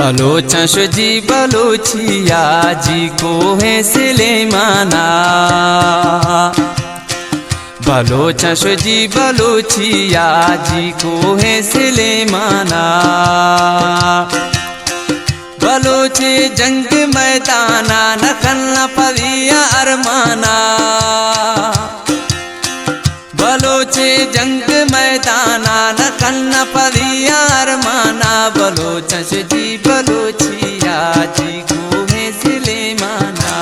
बलोचश जी बलोचिया जी को है सिलेमाना। बलोचश जी बलोचिया जी को है सिलेमाना। बलोचे जंग मैदाना नखलना पविया अरमाना। बलोचे जंग मैदाना नखलना पविया अरमाना। बलोचश जी बलोचिया जी को है सिलेमाना।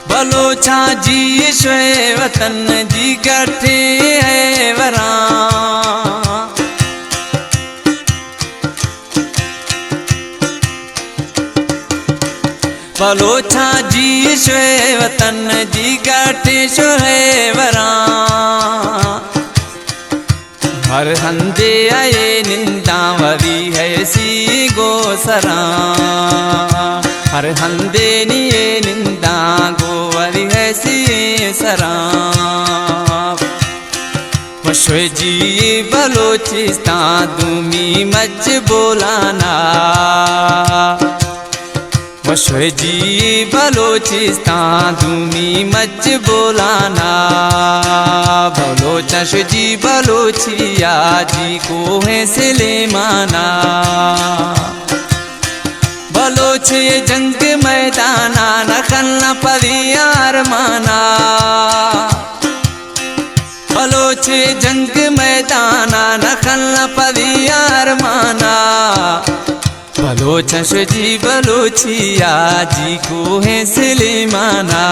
बलोचा जी शोए वतन जी गठे है वरा। बलोचा जी शोए वतन जी गठे शोए वरा। हर हंदे आए निंदा वरी है सी गोसरा। हर हंदे निये निंदा गोवरी है सी सरा। वशोए जी बलोचिस्तान दूमी मच बोलाना। वशोए जी बलोचिस्तान दूमी मच बोलाना। बलोचश जी बलोचिया जी को है सिलेमाना। बलोचे जंग मैदाना नखलना पविया अरमाना। बलोचे जंग मैदाना नखलना पविया अरमाना। बलोचश जी बलोचिया जी को है सिलेमाना।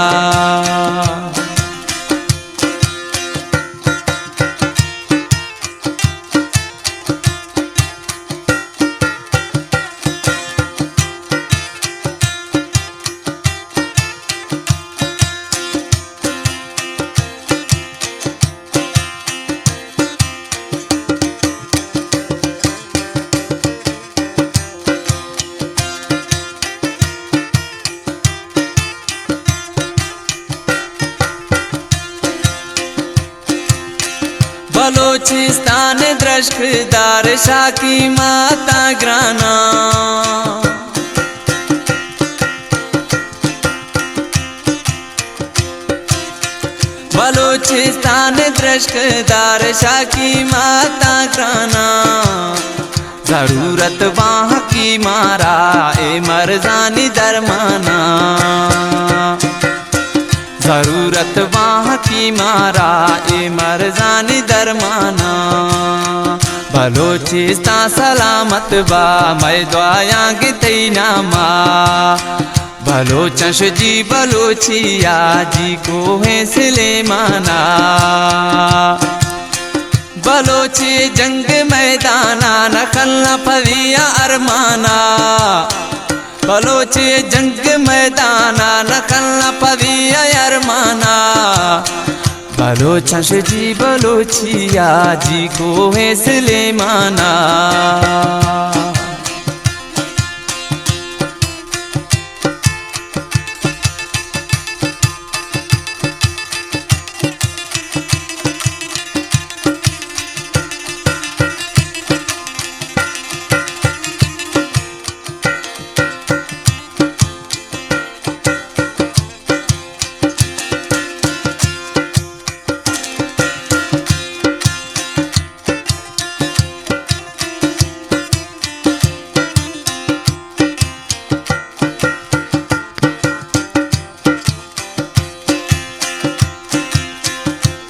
बलोचिस्तान द्रशदार शाकी माता ग्राना। बलोचिस्तान द्रशदार शाकी माता ग्राना। जरूरत वहाँ की मारा ए मर्जानी दरमाना। जरूरत वहाँ की मारा ए मर्जानी दरमाना। बलोचिस्तान सलामत बा मैं दुआया गितई नामा। बलोचश जी बलोचिया जी को है सिलेमाना। बलोचे जंग मैदाना नखलना पविया अरमाना। बलोचे जंग मैदाना नखलना पविया अरमाना। बलोचश जी बलोचिया जी को है सिलेमाना।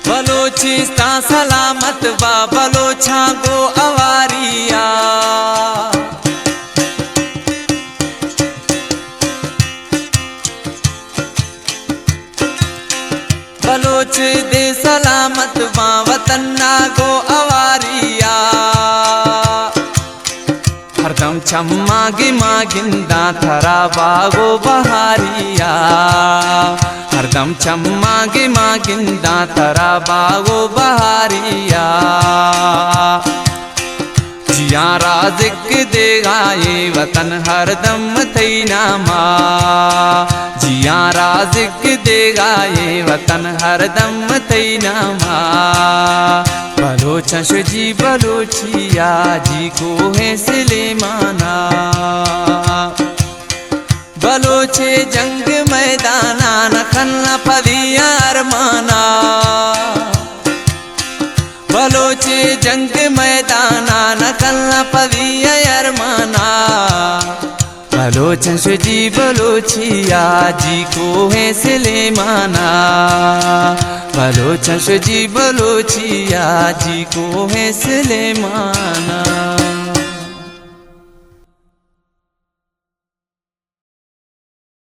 बलोचिस्तान सलामत बा बलोचा को अवारिया। बलोच दे सलामत बा वतन्ना को अवारिया। हरदम छम्मा गिंदा थरा बागो बहारिया हरदम छम्मा गिंदा थरा बागो बहारिया जिया राज़िक देगा ये वतन हरदम थई नामा जिया राज़िक देगा ये वतन हरदम थई नामा बलोच जी बलोचिया जी को है सुलेमाना बलोचे जंग मैदाना नखन पदिया अरमाना बलोचे जंग मैदाना नखन पदिया अरमाना बलोचन जी बलोचिया जी को है सुलेमाना बलोचन जी बलोचिया जी को है सुलेमाना।